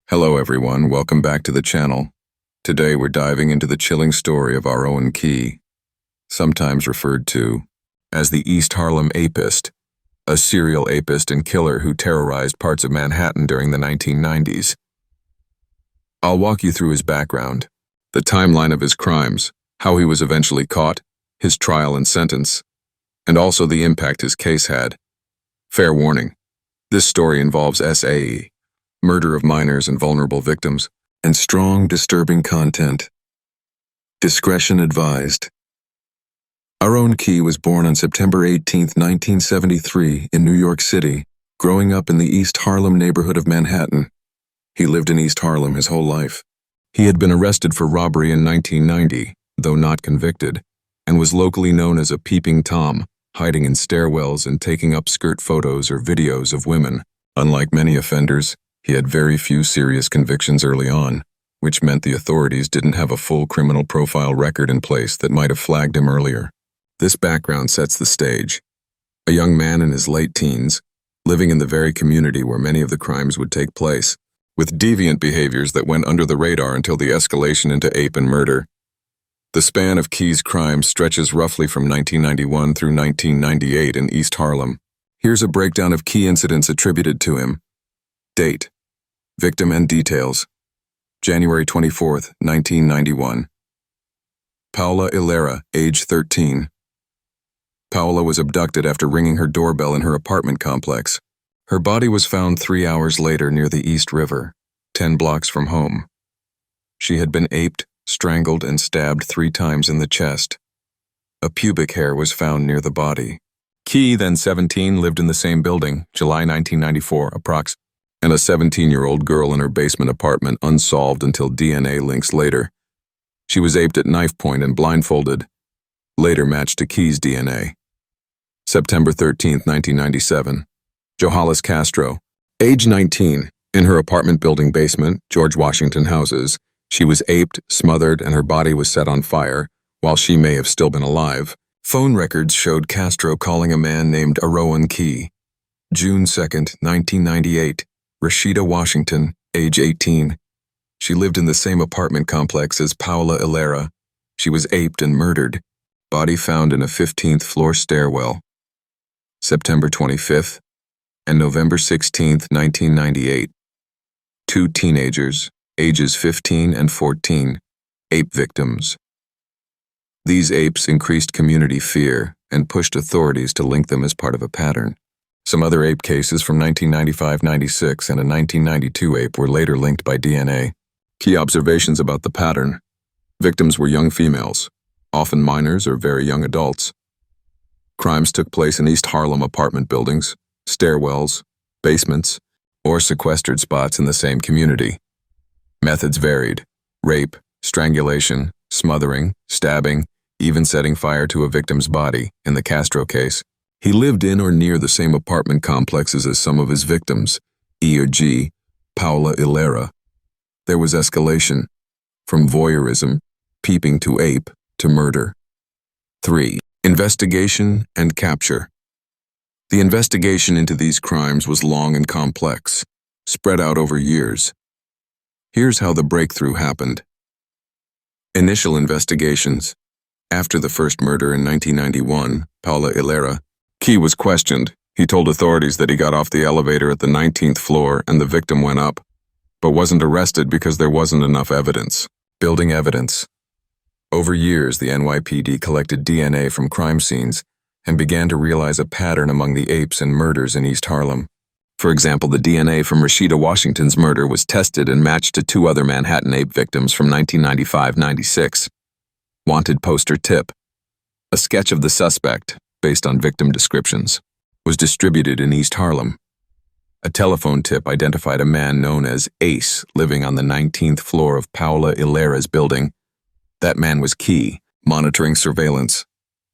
Hello everyone, welcome back to the channel. Today we're diving into the chilling story of Arhon Kee, sometimes referred to as the East Harlem Apist, a serial apist and killer who terrorized parts of Manhattan during the 1990s. I'll walk you through his background, the timeline of his crimes, how he was eventually caught, his trial and sentence, and also the impact his case had. Fair warning, this story involves SAE, murder of minors and vulnerable victims, and strong, disturbing content. Discretion advised. Arhon Kee was born on September 18, 1973, in New York City, growing up in the East Harlem neighborhood of Manhattan. He lived in East Harlem his whole life. He had been arrested for robbery in 1990, though not convicted, and was locally known as a peeping Tom, hiding in stairwells and taking upskirt photos or videos of women. Unlike many offenders, he had very few serious convictions early on, which meant the authorities didn't have a full criminal profile record in place that might have flagged him earlier. This background sets the stage. A young man in his late teens, living in the very community where many of the crimes would take place, with deviant behaviors that went under the radar until the escalation into ape and murder. The span of Kee's crimes stretches roughly from 1991 through 1998 in East Harlem. Here's a breakdown of key incidents attributed to him. Date, victim and details. January 24, 1991. Paula Ilera, age 13. Paula was abducted after ringing her doorbell in her apartment complex. Her body was found 3 hours later near the East River, 10 blocks from home. She had been aped, strangled, and stabbed 3 times in the chest. A pubic hair was found near the body. Kee, then 17, lived in the same building, July 1994, approx. And a 17-year-old girl in her basement apartment unsolved until DNA links later. She was aped at knife point and blindfolded, later matched to Kee's DNA. September 13, 1997. Johalis Castro, age 19, in her apartment building basement, George Washington houses. She was aped, smothered, and her body was set on fire, while she may have still been alive. Phone records showed Castro calling a man named Arhon Kee. June 2, 1998. Rashida Washington, age 18. She lived in the same apartment complex as Paula Ilera. She was aped and murdered. Body found in a 15th floor stairwell. September 25th and November 16, 1998. 2 teenagers, ages 15 and 14, ape victims. These apes increased community fear and pushed authorities to link them as part of a pattern. Some other ape cases from 1995-96 and a 1992 ape were later linked by DNA. Key observations about the pattern. Victims were young females, often minors or very young adults. Crimes took place in East Harlem apartment buildings, stairwells, basements, or sequestered spots in the same community. Methods varied: rape, strangulation, smothering, stabbing, even setting fire to a victim's body, in the Castro case. He lived in or near the same apartment complexes as some of his victims, E or G, Paula Ilera. There was escalation, from voyeurism, peeping to ape, to murder. 3. Investigation and capture. The investigation into these crimes was long and complex, spread out over years. Here's how the breakthrough happened. Initial investigations. After the first murder in 1991, Paula Ilera, Kee was questioned. He told authorities that he got off the elevator at the 19th floor and the victim went up, but wasn't arrested because there wasn't enough evidence. Building evidence. Over years, the NYPD collected DNA from crime scenes and began to realize a pattern among the apes and murders in East Harlem. For example, the DNA from Rashida Washington's murder was tested and matched to 2 other Manhattan ape victims from 1995-96. Wanted poster tip. A sketch of the suspect, based on victim descriptions, was distributed in East Harlem. A telephone tip identified a man known as Ace living on the 19th floor of Paula Ilera's building. That man was Kee, monitoring surveillance.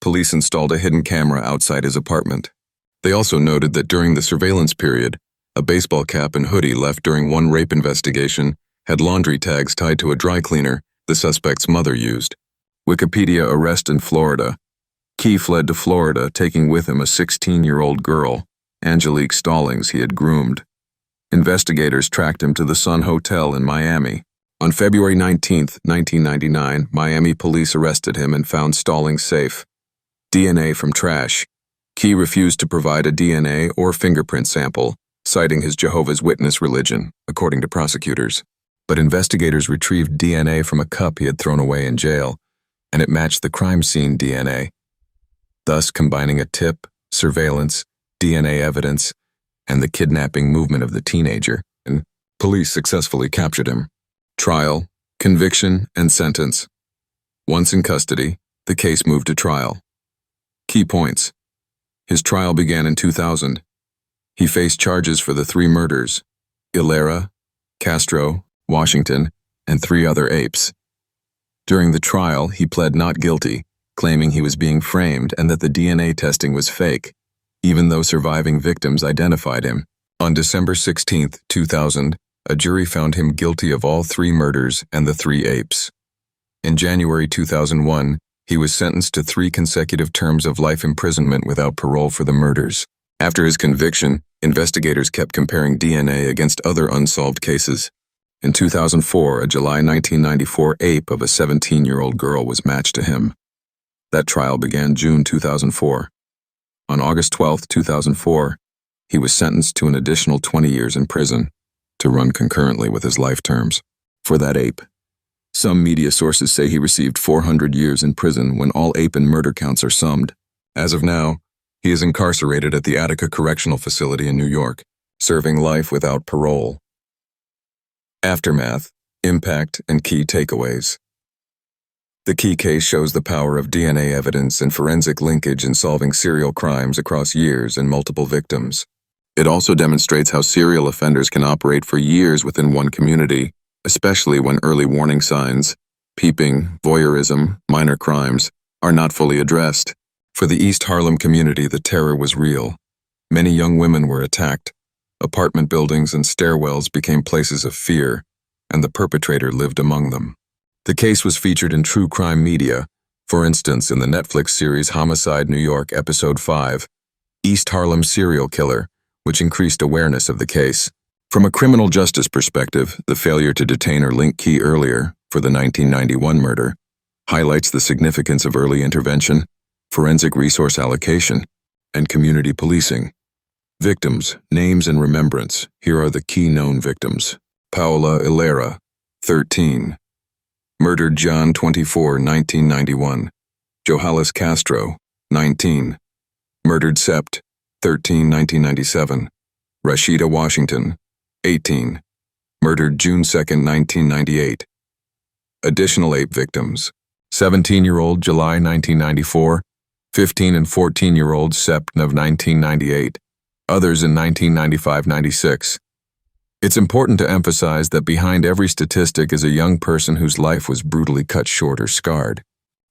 Police installed a hidden camera outside his apartment. They also noted that during the surveillance period, a baseball cap and hoodie left during one rape investigation had laundry tags tied to a dry cleaner the suspect's mother used. Wikipedia arrest in Florida. Kee fled to Florida, taking with him a 16-year-old girl, Angelique Stallings, he had groomed. investigators tracked him to the Sun Hotel in Miami. On February 19, 1999, Miami police arrested him and found Stallings safe. DNA from trash. Kee refused to provide a DNA or fingerprint sample, citing his Jehovah's Witness religion, according to prosecutors. But investigators retrieved DNA from a cup he had thrown away in jail, and it matched the crime scene DNA, thus combining a tip, surveillance, DNA evidence, and the kidnapping movement of the teenager, and police successfully captured him. Trial, conviction, and sentence. Once in custody, the case moved to trial. Key points. His trial began in 2000. He faced charges for the 3 murders: Ilera, Castro, Washington, and 3 other apes. During the trial, he pled not guilty, claiming he was being framed and that the DNA testing was fake, even though surviving victims identified him. On December 16, 2000, a jury found him guilty of all 3 murders and the 3 apes. In January 2001, he was sentenced to 3 consecutive terms of life imprisonment without parole for the murders. After his conviction, investigators kept comparing DNA against other unsolved cases. In 2004, a July 1994 ape of a 17-year-old girl was matched to him. That trial began June 2004. On August 12, 2004, he was sentenced to an additional 20 years in prison, to run concurrently with his life terms, for that ape. Some media sources say he received 400 years in prison when all ape and murder counts are summed. As of now, he is incarcerated at the Attica Correctional Facility in New York, serving life without parole. Aftermath, impact, and key takeaways. The Kee case shows the power of DNA evidence and forensic linkage in solving serial crimes across years and multiple victims. It also demonstrates how serial offenders can operate for years within one community, especially when early warning signs, peeping, voyeurism, minor crimes, are not fully addressed. For the East Harlem community, the terror was real. Many young women were attacked. Apartment buildings and stairwells became places of fear, and the perpetrator lived among them. The case was featured in true crime media, for instance in the Netflix series Homicide New York Episode 5, East Harlem Serial Killer, which increased awareness of the case. From a criminal justice perspective, the failure to detain or link Kee earlier, for the 1991 murder, highlights the significance of early intervention, forensic resource allocation, and community policing. Victims, names, and remembrance. Here are the key known victims. Paola Ilera, 13. Murdered John 24, 1991. Johalis Castro, 19. Murdered Sept, 13, 1997. Rashida Washington, 18. Murdered June 2, 1998. Additional ape victims: 17-year-old July 1994, 15 and 14-year-old Sept of 1998, others in 1995-96. It's important to emphasize that behind every statistic is a young person whose life was brutally cut short or scarred.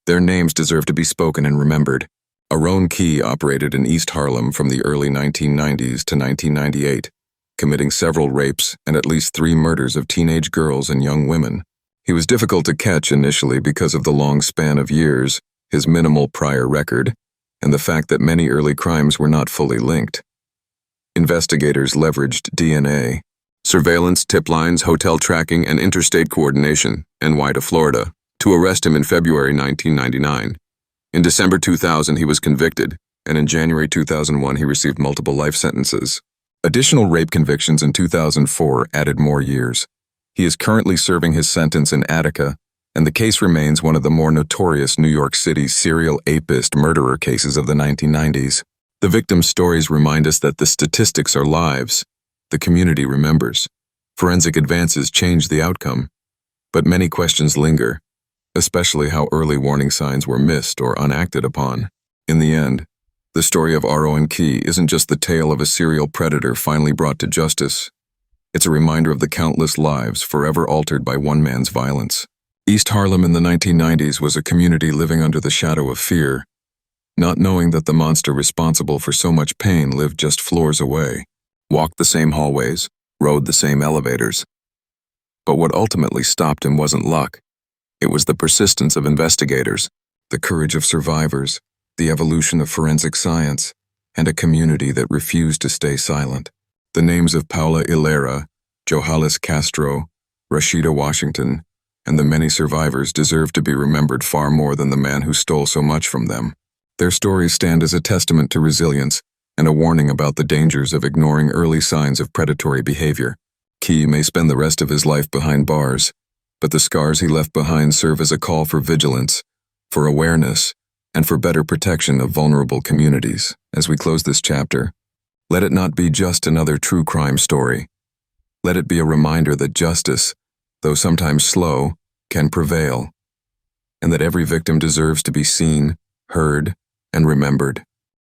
Their names deserve to be spoken and remembered. Arhon Kee operated in East Harlem from the early 1990s to 1998, committing several rapes and at least 3 murders of teenage girls and young women. He was difficult to catch initially because of the long span of years, his minimal prior record, and the fact that many early crimes were not fully linked. Investigators leveraged DNA, surveillance, tip lines, hotel tracking, and interstate coordination, NY to Florida, to arrest him in February 1999. In December 2000, he was convicted, and in January 2001, he received multiple life sentences. Additional rape convictions in 2004 added more years. He is currently serving his sentence in Attica, and the case remains one of the more notorious New York City serial apist murderer cases of the 1990s. The victims' stories remind us that the statistics are lives. The community remembers. Forensic advances change the outcome, but many questions linger, especially how early warning signs were missed or unacted upon. In the end, the story of Arhon Kee isn't just the tale of a serial predator finally brought to justice. It's a reminder of the countless lives forever altered by one man's violence. East Harlem in the 1990s was a community living under the shadow of fear, not knowing that the monster responsible for so much pain lived just floors away, walked the same hallways, rode the same elevators. But what ultimately stopped him wasn't luck. It was the persistence of investigators, the courage of survivors, the evolution of forensic science, and a community that refused to stay silent. The names of Paula Hilera, Johalis Castro, Rashida Washington, and the many survivors deserve to be remembered far more than the man who stole so much from them. Their stories stand as a testament to resilience and a warning about the dangers of ignoring early signs of predatory behavior. Kee may spend the rest of his life behind bars, but the scars he left behind serve as a call for vigilance, for awareness, and for better protection of vulnerable communities. As we close this chapter, let it not be just another true crime story. Let it be a reminder that justice, though sometimes slow, can prevail, and that every victim deserves to be seen, heard, and remembered.